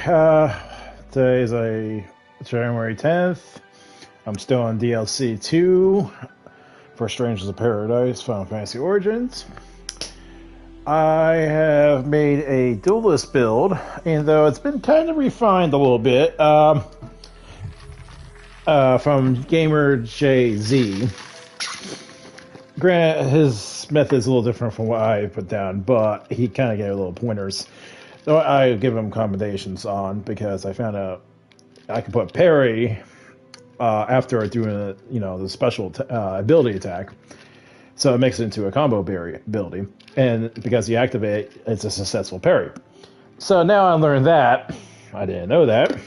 Today is January 10th. I'm still on DLC 2 for Strangers of Paradise Final Fantasy Origins. I have made a Duelist build, and though it's been kind of refined a little bit from Gamer JZ. Grant, his method is a little different from what I put down, but he kind of gave little pointers. So I give him commendations on because I found out I can put parry after doing the special ability attack, so it makes it into a combo ability, and because you activate it, it's a successful parry. So now I learned that. I didn't know that,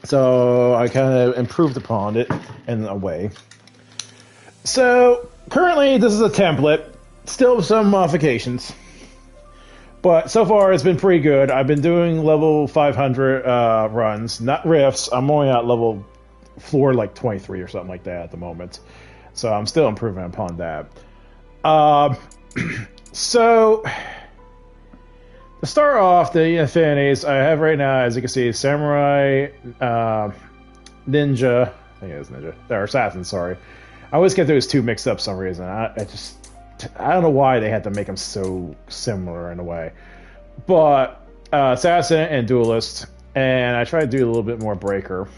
so I kind of improved upon it in a way. So currently this is a template, still some modifications. But so far, it's been pretty good. I've been doing level 500 runs, not rifts. I'm only at level floor like 23 or something like that at the moment. So I'm still improving upon that. So, to start off, the affinities I have right now, as you can see, Samurai, Ninja, I think it is Ninja, or Assassin, sorry. I always get those two mixed up for some reason. I don't know why they had to make them so similar in a way. But Assassin and Duelist, and I try to do a little bit more Breaker.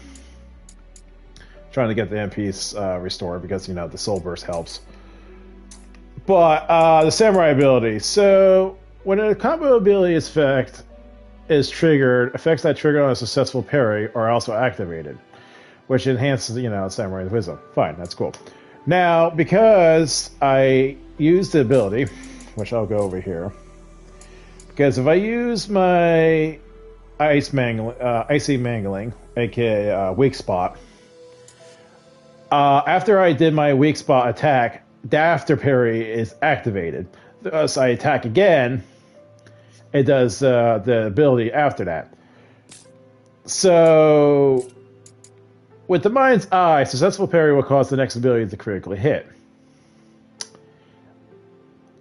Trying to get the MPs restored because, the Soul Burst helps. But the Samurai ability. So, when a combo ability is triggered, effects that trigger on a successful parry are also activated, which enhances, Samurai's Wisdom. Fine, that's cool. Now, because I use the ability, which I'll go over here, because if I use my icy mangling, aka weak spot, after I did my weak spot attack, the after parry is activated. Thus, I attack again, it does the ability after that. So, with the Mind's Eye, successful parry will cause the next ability to critically hit.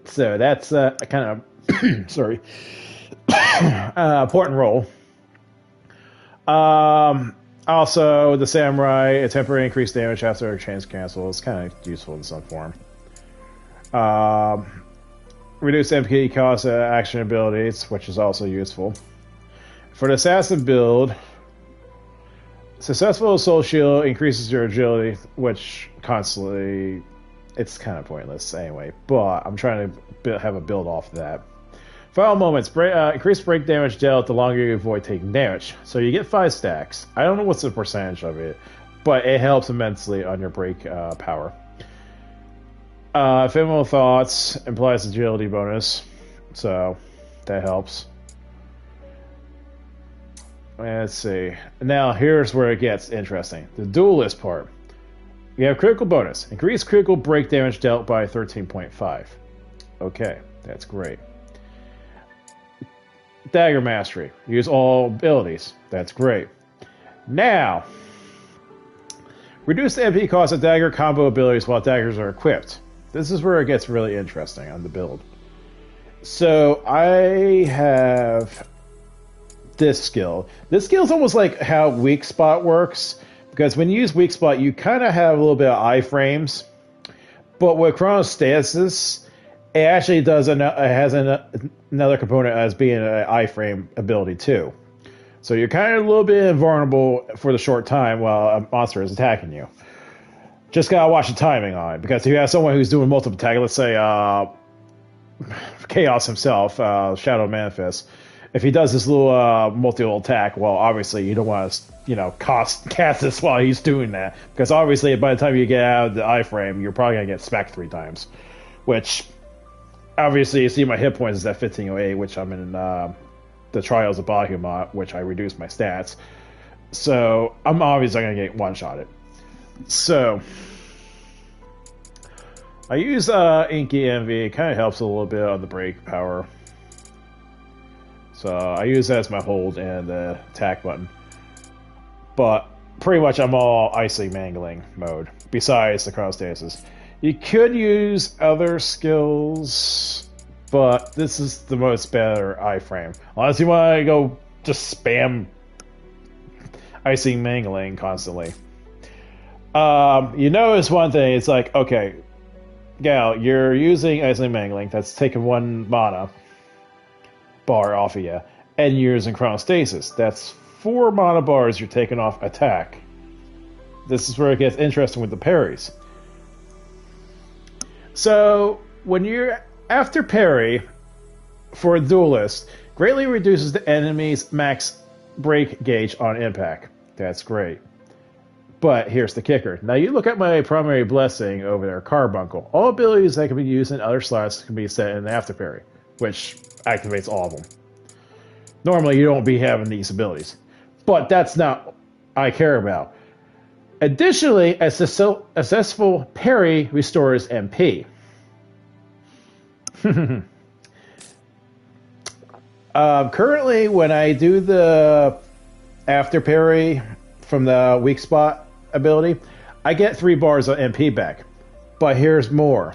So that's a kind of sorry important role. Also, the Samurai, a temporary increased damage after a chains cancel is kind of useful in some form. Reduce MP cost action abilities, which is also useful. For the Assassin build, successful Soul Shield increases your agility, which constantly, it's kind of pointless anyway, but I'm trying to have a build off of that. Final moments, increase break damage dealt the longer you avoid taking damage. So you get 5 stacks. I don't know what's the percentage of it, but it helps immensely on your break power. Ephemeral Thoughts implies agility bonus, so that helps. Let's see. Now here's where it gets interesting. The Duelist part. You have critical bonus. Increase critical break damage dealt by 13.5. Okay, that's great. Dagger Mastery. Use all abilities. That's great. Now, reduce the MP cost of dagger combo abilities while daggers are equipped. This is where it gets really interesting on the build. So, I have this skill. This skill is almost like how Weak Spot works, because when you use Weak Spot, you kind of have a little bit of iframes, but with Chronostasis, it actually does has another component as being an iframe ability too. So you're kind of a little bit invulnerable for the short time while a monster is attacking you. Just gotta watch the timing on it, because if you have someone who's doing multiple attacks, let's say Chaos himself, Shadow Manifest, if he does this little multi-level attack, well, obviously you don't want to, cast this while he's doing that, because obviously by the time you get out of the iframe, you're probably gonna get smacked 3 times, which obviously you see my hit points is at 1508, which I'm in the Trials of Bahamut, which I reduced my stats, so I'm obviously gonna get one-shotted. So I use Inky Envy. It kind of helps a little bit on the break power. So I use that as my hold and the attack button. But pretty much I'm all icy mangling mode, besides the Chronostasis. You could use other skills, but this is the most better iframe. Unless you want to go just spam icing mangling constantly. You notice one thing. It's like, okay, Gal, you're using icing mangling. That's taking 1 mana bar off of you, and you're using chronostasis. That's 4 mana bars you're taking off attack. This is where it gets interesting with the parries. So when you're after parry for a duelist, greatly reduces the enemy's max break gauge on impact. That's great. But here's the kicker. Now you look at my primary blessing over there, Carbuncle. All abilities that can be used in other slots can be set in the after parry, which activates all of them. Normally you don't be having these abilities. But that's not what I care about. Additionally, a successful parry restores MP. Currently, when I do the after parry from the weak spot ability, I get 3 bars of MP back. But here's more.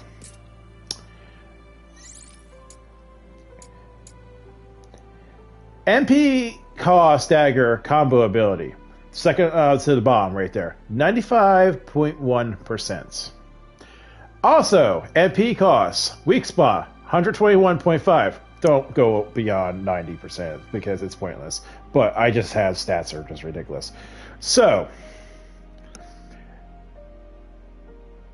MP cost dagger combo ability. Second to the bottom right there. 95.1%. Also, MP costs. Weak spot. 121.5. Don't go beyond 90% because it's pointless. But I just have stats that are just ridiculous. So,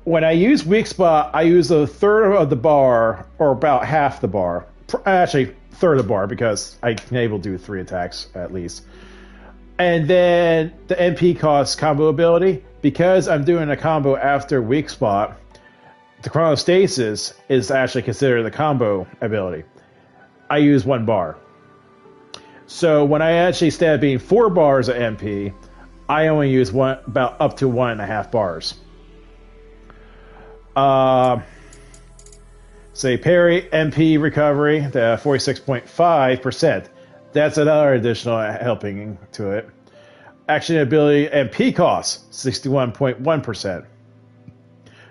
when I use weak spot, I use a third of the bar, or about half the bar. Actually, third of the bar because I can able to do 3 attacks at least. And then the MP cost combo ability, because I'm doing a combo after weak spot, the chronostasis is actually considered the combo ability. I use 1 bar. So when I actually instead of being 4 bars of MP, I only use about up to 1.5 bars. Say parry MP recovery, the 46.5%. That's another additional helping to it. Action ability MP cost 61.1%.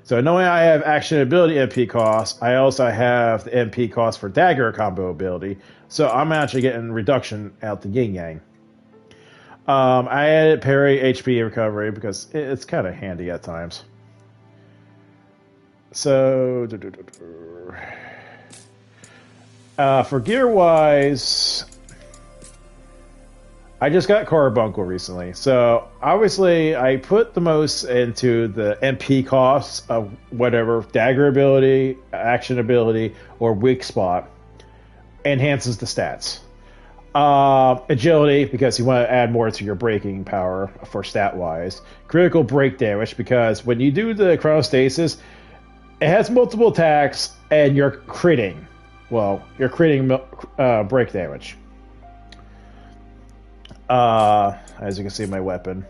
So knowing I have action ability MP cost, I also have the MP cost for dagger combo ability. So I'm actually getting reduction out the yin yang. I added parry HP recovery because it's kind of handy at times. So for gear wise, I just got Carbuncle recently, so obviously I put the most into the MP costs of whatever dagger ability, action ability, or weak spot. Enhances the stats. Agility, because you want to add more to your breaking power for stat wise. Critical break damage, because when you do the chronostasis, it has multiple attacks and you're critting. Well, you're critting break damage. As you can see, my weapon,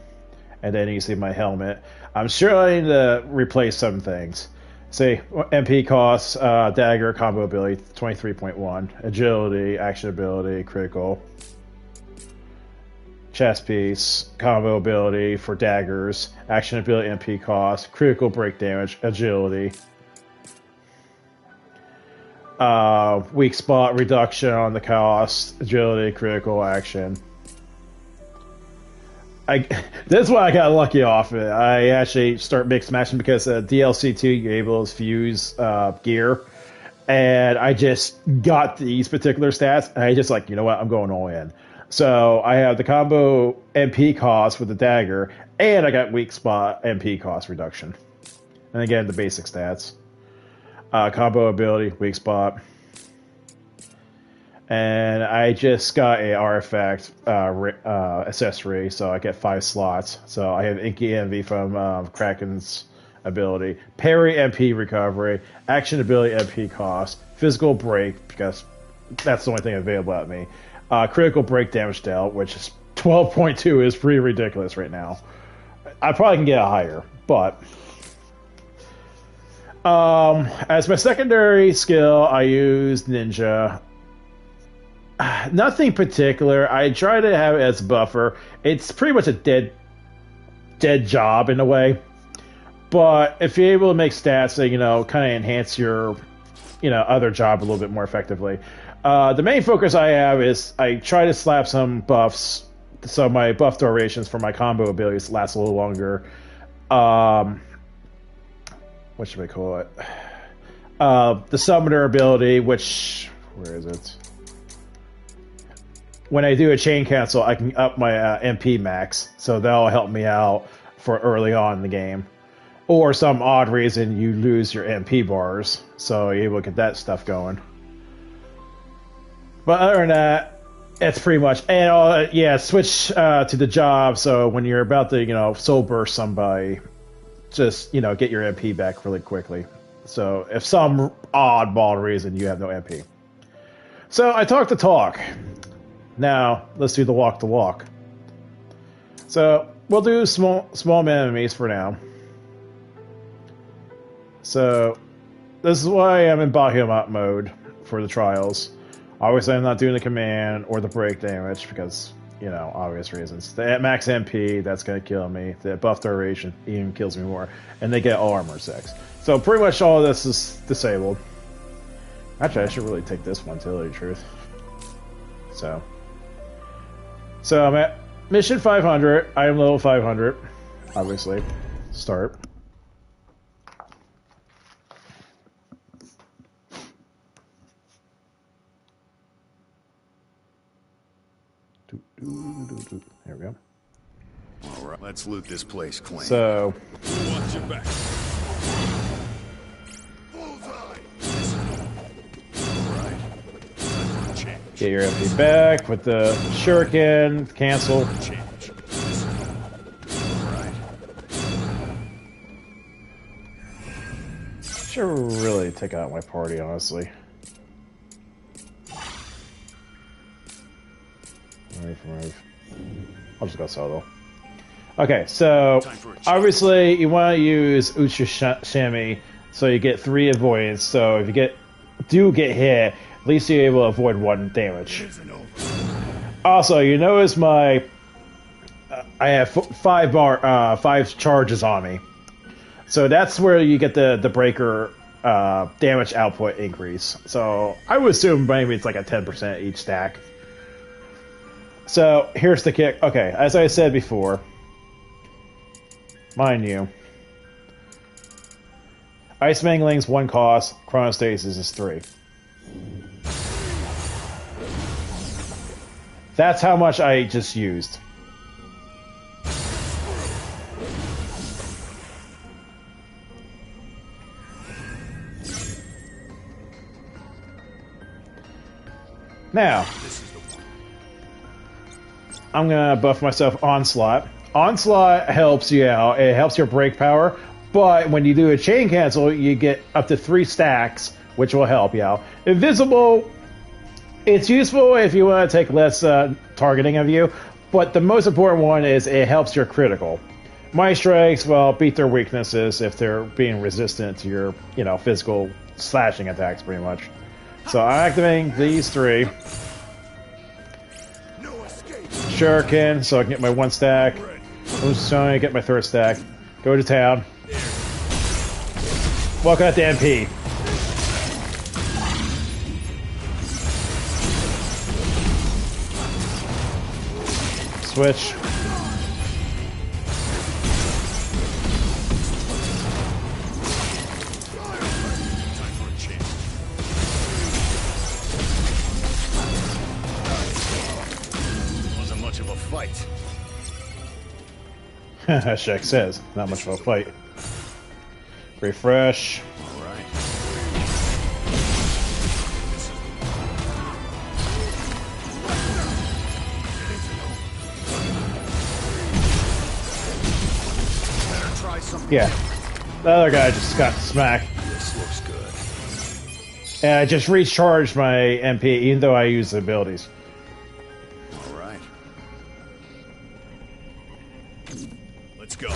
and then you can see my helmet. I'm sure I need to replace some things. Say MP costs, dagger combo ability 23.1, agility, action ability, critical, chest piece, combo ability for daggers, action ability MP cost, critical break damage, agility, weak spot reduction on the cost, agility, critical, action. That's why I got lucky off it. I actually start mix matching because DLC 2 you're able to fuse gear, and I just got these particular stats, and I just like, you know what, I'm going all in. So I have the combo MP cost with the dagger, and I got weak spot MP cost reduction. And again, the basic stats. Combo ability, weak spot. And I just got a artifact accessory, so I get 5 slots. So I have Inky Envy from Kraken's ability, parry MP recovery, action ability MP cost, physical break, because that's the only thing available at me, critical break damage dealt, which is 12.2 is pretty ridiculous right now. I probably can get a higher, but as my secondary skill, I use Ninja. Nothing particular. I try to have it as a buffer. It's pretty much a dead job in a way. But if you're able to make stats that, kind of enhance your, other job a little bit more effectively. The main focus I have is I try to slap some buffs so my buff durations for my combo abilities last a little longer. What should we call it? The summoner ability, which where is it? When I do a chain cancel, I can up my MP max, so that'll help me out for early on in the game. Or some odd reason you lose your MP bars, so you're able to get that stuff going. But other than that, it's pretty much. And yeah, switch to the job, so when you're about to, soul burst somebody, just, get your MP back really quickly. So if some oddball reason you have no MP. So I talk the talk. Now, let's do the walk the walk. So, we'll do small enemies for now. So, this is why I'm in Bahamut mode for the trials. Obviously, I'm not doing the command or the break damage because, obvious reasons. The max MP, that's going to kill me. The buff duration even kills me more. And they get all armor 6. So, pretty much all of this is disabled. Actually, I should really take this one, to tell you the truth. So I'm at mission 500. I am level 500. Obviously. Start. There we go. All right, let's loot this place clean. So. Watch your back. Get your MP back with the shuriken, cancel. Should really take out my party, honestly. I'll just go solo. Okay, so obviously you want to use Uchishami so you get 3 avoidance. So if you do get hit, at least you're able to avoid 1 damage. Also, you notice I have 5 charges on me, so that's where you get the breaker damage output increase. So I would assume maybe it's like a 10% each stack. So here's the kick. Okay, as I said before, mind you, Ice Mangling's 1 cost, Chronostasis is 3. That's how much I just used. Now, I'm gonna buff myself Onslaught. Onslaught helps you out. It helps your break power, but when you do a chain cancel, you get up to 3 stacks, which will help you out. Invisible, it's useful if you want to take less targeting of you, but the most important one is it helps your critical. My strikes, well, beat their weaknesses if they're being resistant to your, physical slashing attacks, pretty much. So I'm activating these 3. Shuriken, so I can get my 1 stack. Usoni, get my 3rd stack. Go to town. Walk out the MP. Switch. Wasn't much of a fight. Shaq says, not much of a fight. Refresh. All right. Yeah. The other guy just got smacked. This looks good. And I just recharged my MP, even though I used the abilities. All right. Let's go.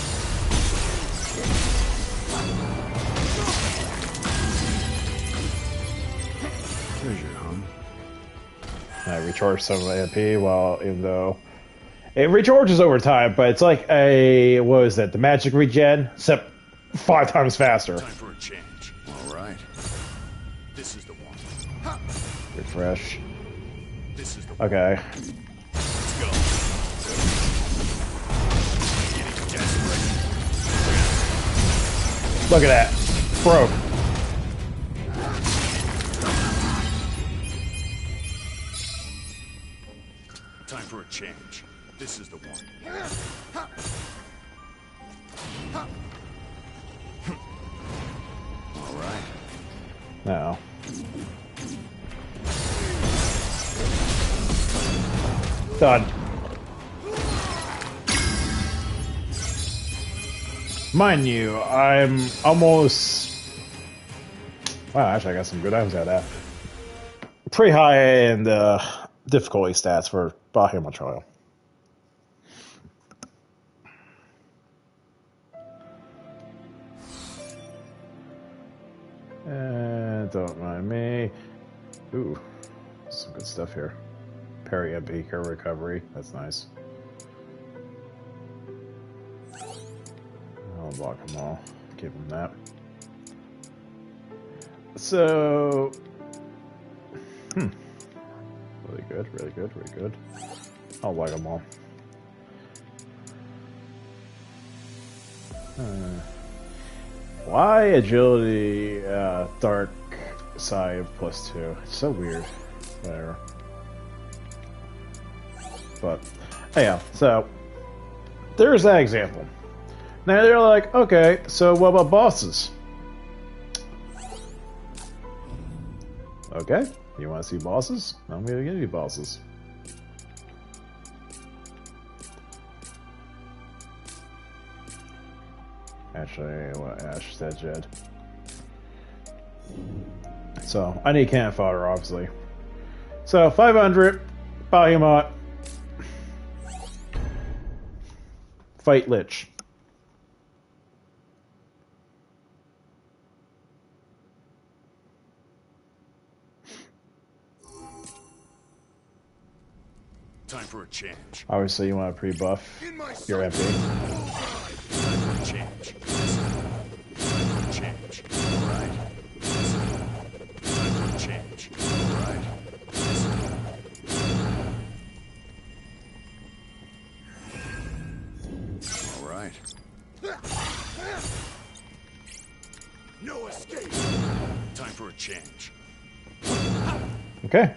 Treasure, huh? I recharged some of my MP, even though it recharges over time, but it's like what is that? The magic regen, except 5 times faster. Time for a change. All right. This is the one. Refresh. This is the one. Okay. Let's go. Look at that. Broke. Time for a change. This is the one. All right. No. Done. Mind you, I'm almost... Wow, actually I got some good items out of that. Pretty high in difficulty stats for Bahama Trial. And don't mind me. Ooh, some good stuff here. Parry and Beaker recovery. That's nice. I'll block them all. Give them that. So, really good, really good, really good. I'll block them all. Why agility, dark side +2? It's so weird. Whatever. But, yeah, so, there's that example. Now they're like, okay, so what about bosses? Okay, you want to see bosses? I'm going to give you bosses. Actually, what Ash said, Jed. So, I need cannon fodder, obviously. So, 500, Behemoth. Fight Lich. Time for a change. Obviously, you want to pre-buff your MP. Time for a change. Time for a change. All right. Time for a change. All right. All right. No escape. Time for a change. Okay.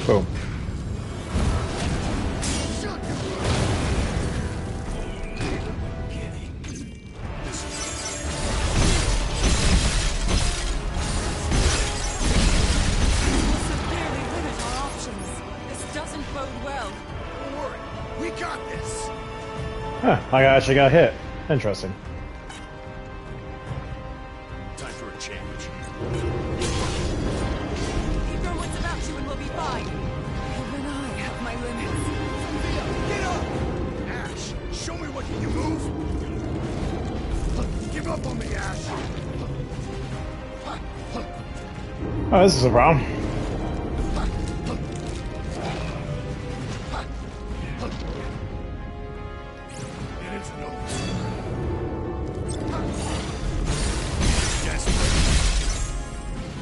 Boom. Huh, I actually got hit. Interesting. Time for a change. Keep your wits about you and we'll be fine. Even I have my limits. Get up! Ash, show me what you move. Give up on me, Ash. Oh, this is a problem.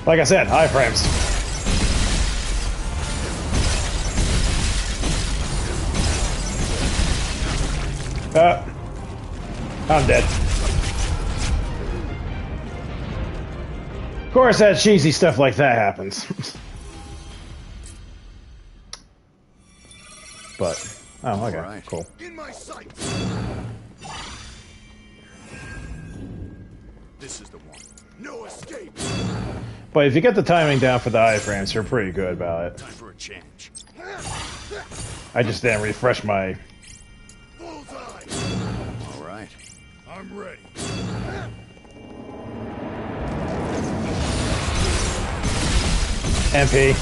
Like I said, high frames. I'm dead. Of course, that cheesy stuff like that happens. But, oh, okay, right. cool. In my sight. This is the one. No escape. But if you get the timing down for the iframes, you're pretty good about it. Time for a change. I just didn't refresh my... Bullseye. All right. I'm ready. MP.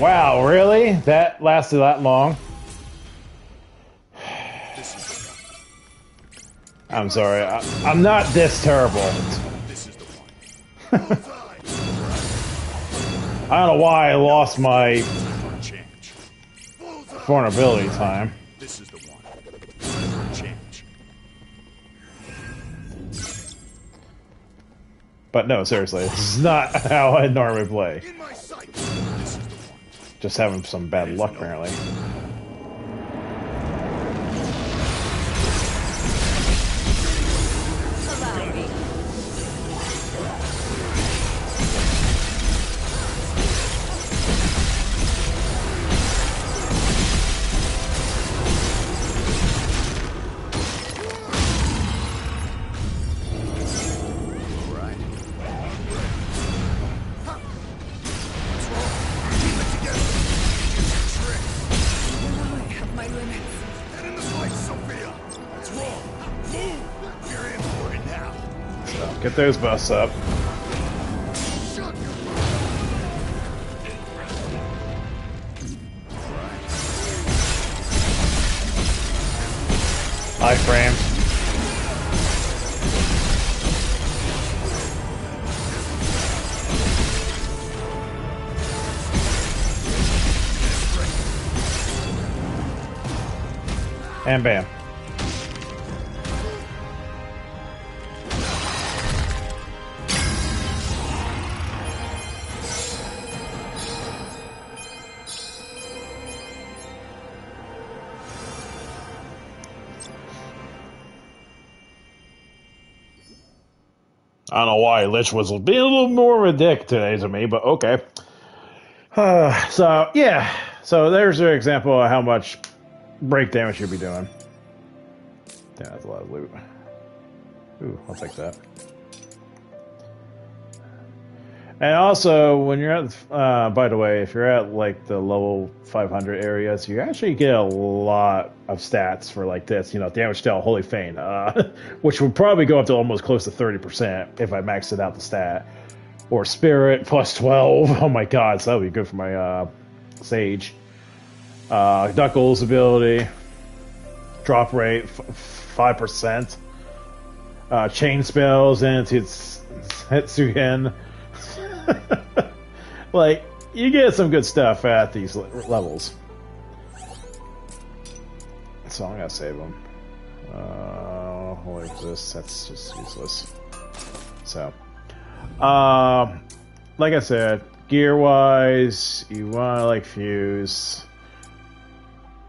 Wow, really? That lasted that long? This is the I'm sorry. I'm not this terrible. this is the one. I don't know why I lost my For a change. vulnerability time. This is the one. For a change. But no, seriously, this is not how I normally play. In my sight. This is the one. Just having some bad luck, apparently. Allow me. All right. What's wrong? Keep it together. Use your tricks. Even I have my limits. Get in the fight, Sophia. What's wrong? Move. You're in for it now. So, get those busts up. Shut your Iframe. And bam. I don't know why Lich was being a little more of a dick today to me, but okay. So, yeah. So there's an example of how much break damage you'll be doing. Damn, that's a lot of loot. Ooh, I'll take that. And also, when you're at, by the way, if you're at like the level 500 areas, you actually get a lot of stats for like this, you know, damage to Holy Feint, which would probably go up to almost close to 30% if I maxed it out the stat. Or Spirit plus 12. Oh my god, so that would be good for my Sage. Knuckles ability, drop rate 5%. Chain spells and it's Hitsugen. Like, you get some good stuff at these levels. So I'm gonna save them. What is this? That's just useless. So, like I said, gear-wise, you want to like fuse.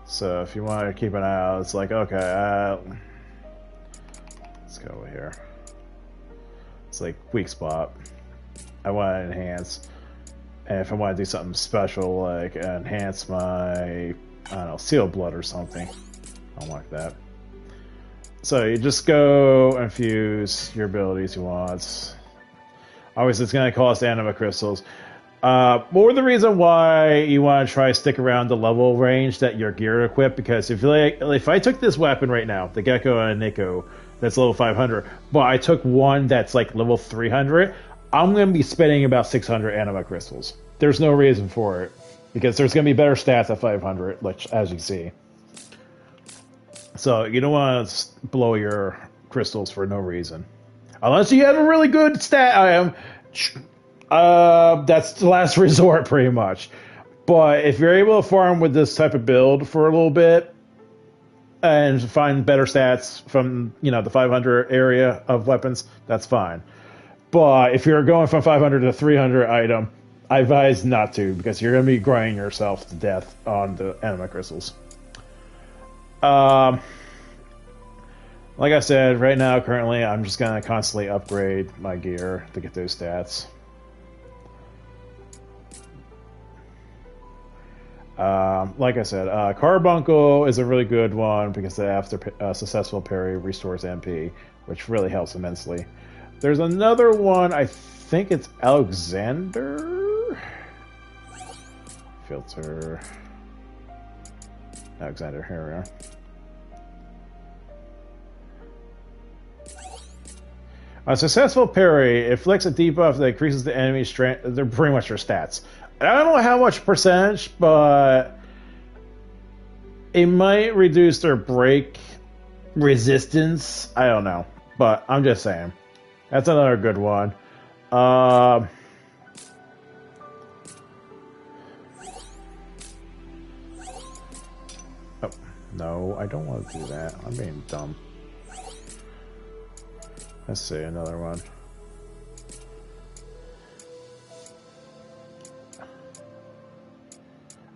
So if you want to keep an eye out, it's like, okay, let's go over here. It's like weak spot. I want to enhance. And if I want to do something special, like enhance my, I don't know, seal blood or something, I don't like that. So you just go and fuse your abilities you want. Obviously, it's going to cost anima crystals. More the reason why you want to try to stick around the level range that your gear equipped, because if I took this weapon right now, the Gecko and Nico, that's level 500, but I took one that's like level 300, I'm going to be spending about 600 anima crystals. There's no reason for it, because there's going to be better stats at 500, like, as you see. So you don't want to blow your crystals for no reason. Unless you have a really good stat item, that's the last resort, pretty much. But if you're able to farm with this type of build for a little bit and find better stats from, you know, the 500 area of weapons, that's fine. But if you're going from 500 to 300 item, I advise not to, because you're going to be grinding yourself to death on the anima crystals. Like I said, right now, currently, I'm just going to constantly upgrade my gear to get those stats. Like I said, Carbuncle is a really good one because after successful parry restores MP, which really helps immensely. There's another one, I think it's Alexander? Filter. Alexander, here we are. A successful parry inflicts a debuff that increases the enemy's strength. They're pretty much their stats. I don't know how much percentage, but it might reduce their break resistance. I don't know, but I'm just saying. That's another good one. Oh, no, I don't want to do that. I'm being dumb. Let's see, another one.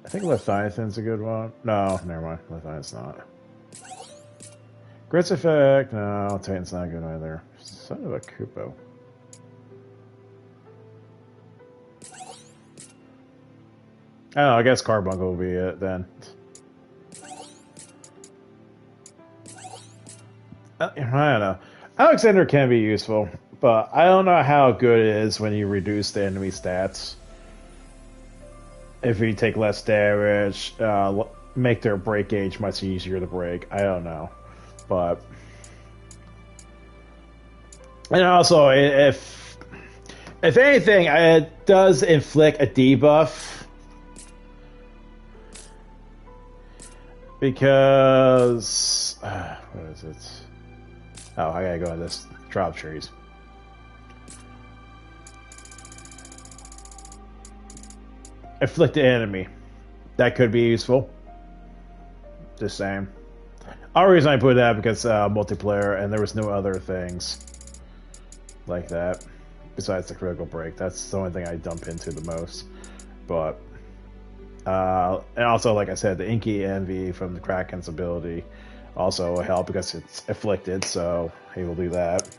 I think Leviathan's a good one. No, never mind. Leviathan's not. Grit's effect. No, Titan's not good either. Son of a Kupo. I don't know, I guess Carbuncle will be it then. I don't know. Alexander can be useful, but I don't know how good it is when you reduce the enemy stats. If you take less damage, make their break gauge much easier to break. I don't know, but and also if anything, it does inflict a debuff because what is it? Oh, I gotta go on this drop trees. Afflict the enemy. That could be useful. Just saying. Only reason I put that because multiplayer and there was no other things like that besides the critical break. That's the only thing I dump into the most. But and also, like I said, the Inky Envy from the Kraken's ability also will help because it's afflicted, so he will do that.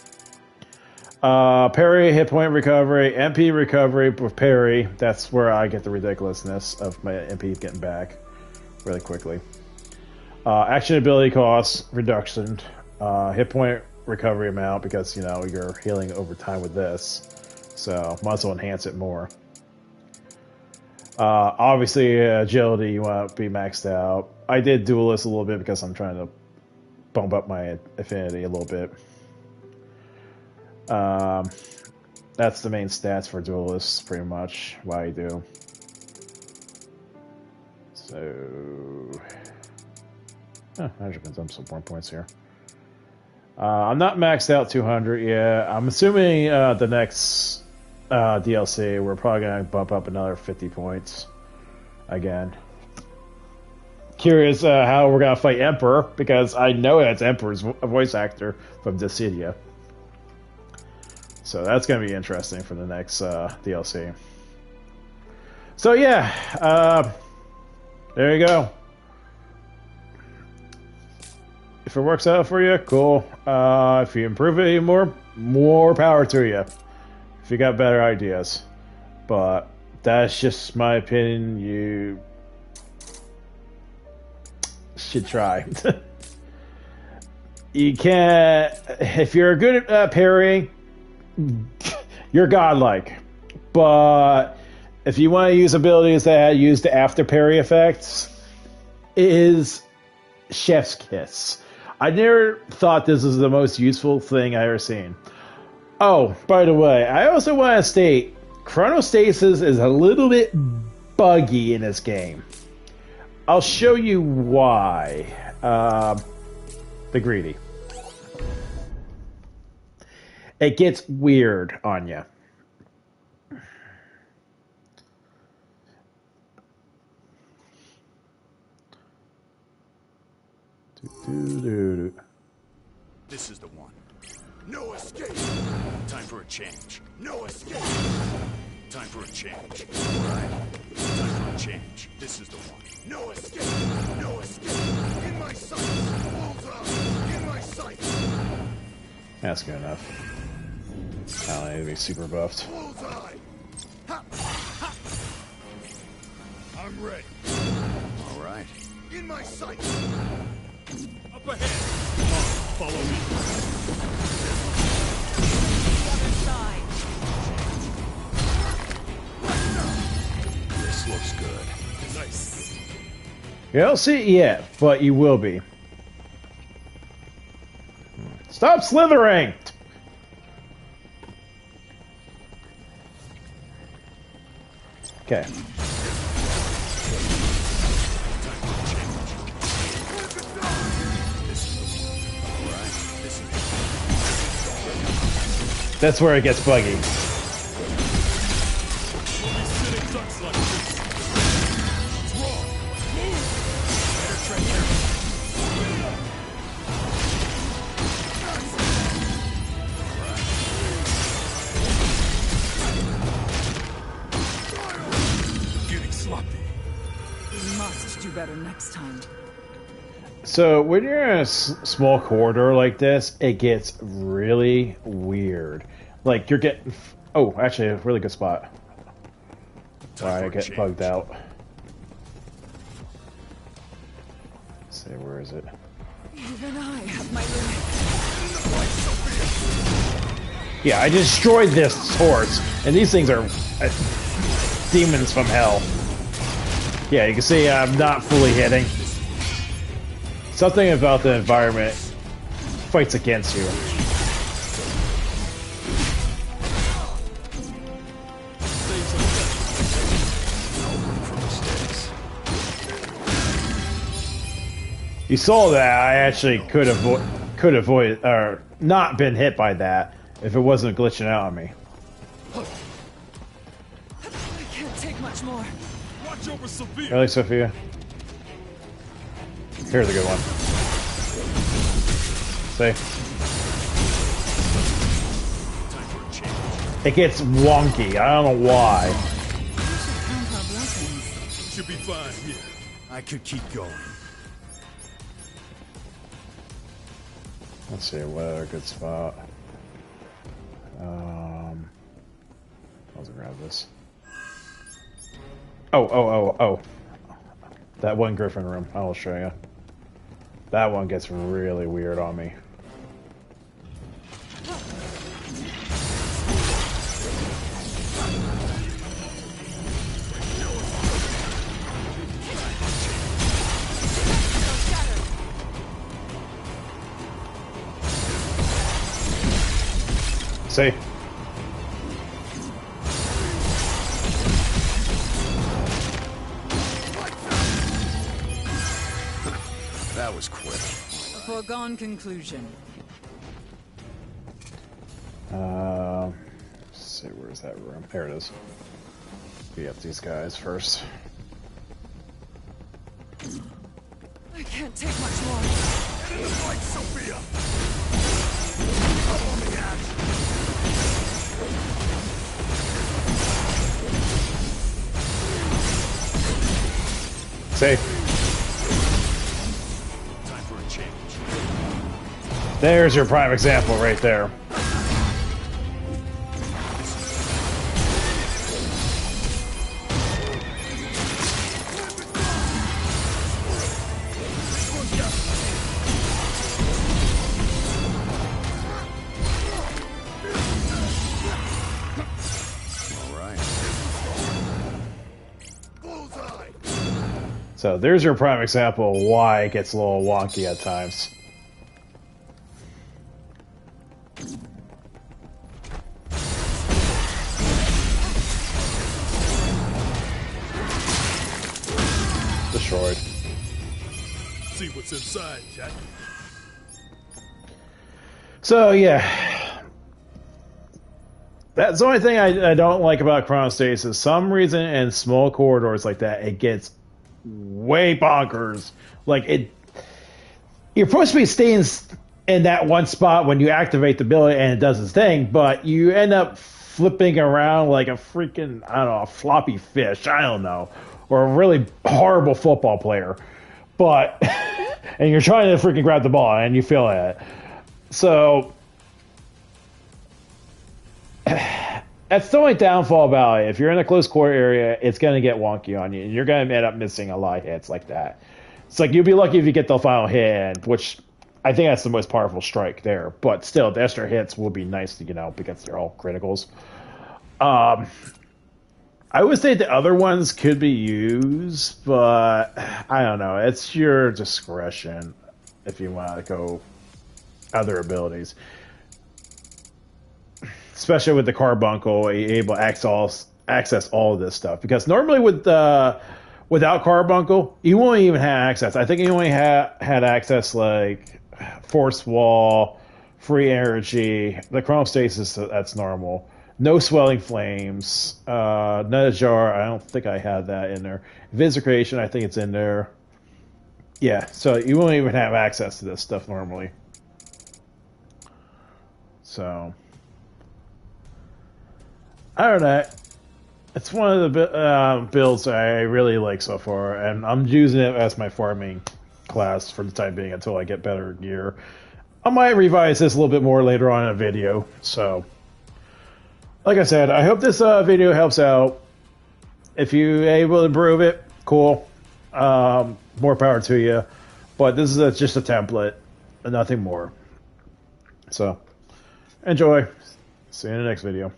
Parry, hit point recovery, MP recovery with parry. That's where I get the ridiculousness of my MP getting back really quickly. Action ability cost reduction, hit point recovery amount because you know you're healing over time with this, so might as well enhance it more. Obviously, agility you want to be maxed out. I did Duelist a little bit because I'm trying to bump up my affinity a little bit. That's the main stats for Duelists, pretty much, what I do. So... I should dump some more points here. I'm not maxed out 200 yet. I'm assuming the next DLC, we're probably going to bump up another 50 points again. Curious how we're going to fight Emperor, because I know that's Emperor's voice actor from Dissidia. So that's going to be interesting for the next DLC. So yeah, there you go. If it works out for you, cool. If you improve it even more power to you. If you got better ideas. But that's just my opinion. You should try. You can't... If you're good at parrying, you're godlike. But if you want to use abilities that use the after parry effects, it is chef's kiss. I never thought this was the most useful thing I ever seen. Oh, by the way, I also want to state chronostasis is a little bit buggy in this game. I'll show you why. The greedy. It gets weird on you. This is the one. No escape. Time for a change. No escape. Time for a change. Right. Time for a change. This is the one. No escape. No escape. In my sight. Bullseye. In my sight. That's good enough. I don't need to be super buffed. Bullseye. Ha. Ha. I'm ready. All right. In my sight. Up ahead. Follow me. Other side. This looks good. Nice. You don't see it yet, but you will be. Stop slithering! Okay. That's where it gets buggy. Better next time. So when you're in a small corridor like this, it gets really weird. Like you're getting, oh, actually a really good spot. Why I get bugged out. Let's see, where is it? Even I have my limits. Yeah, I destroyed this horse, and these things are demons from hell. Yeah, you can see I'm not fully hitting. Something about the environment fights against you. You saw that I actually could avoid or not been hit by that if it wasn't glitching out on me. I can't take much more. Watch over Sophia. Really, Sophia? Here's a good one. See? It gets wonky. I don't know why. Should be fine here. I could keep going. Let's see, what other good spot? I'll grab this. Oh. That one Griffin room. I'll show you. That one gets really weird on me. See? That was quick. A foregone conclusion. Let's see, where's that room? There it is. Beat up these guys first. I can't take much more. Get in the fight, Sophia! Up on the axe! See? Time for a change. There's your prime example right there. So there's your prime example of why it gets a little wonky at times. Destroyed. See what's inside, Jack. So yeah. That's the only thing I don't like about Chronostasis. Some reason in small corridors like that, it gets way bonkers. Like you're supposed to be staying in that one spot when you activate the ability and it does its thing, but you end up flipping around like a freaking, I don't know, a floppy fish, I don't know, or a really horrible football player. But and you're trying to freaking grab the ball and you feel it. So that's the only downfall about it. If you're in a close quarter area, it's going to get wonky on you, and you're going to end up missing a lot of hits like that. It's like you'll be lucky if you get the final hit, which I think that's the most powerful strike there. But still, the extra hits will be nice to, because they're all criticals. I would say the other ones could be used, but I don't know. It's your discretion if you want to go other abilities. Especially with the carbuncle, you're able to access all of this stuff, because normally without Carbuncle, you won't even have access. I think you only had access like Force Wall, Free Energy, the Chronostasis, that's normal. No Swelling Flames, Netta Jar, I don't think I had that in there. Visicration, I think it's in there. Yeah, so you won't even have access to this stuff normally. So, I don't know. It's one of the builds I really like so far, and I'm using it as my farming class for the time being until I get better gear. I might revise this a little bit more later on in a video. So, like I said, I hope this video helps out. If you're able to improve it, cool. More power to you. But this is just a template and nothing more. So, enjoy. See you in the next video.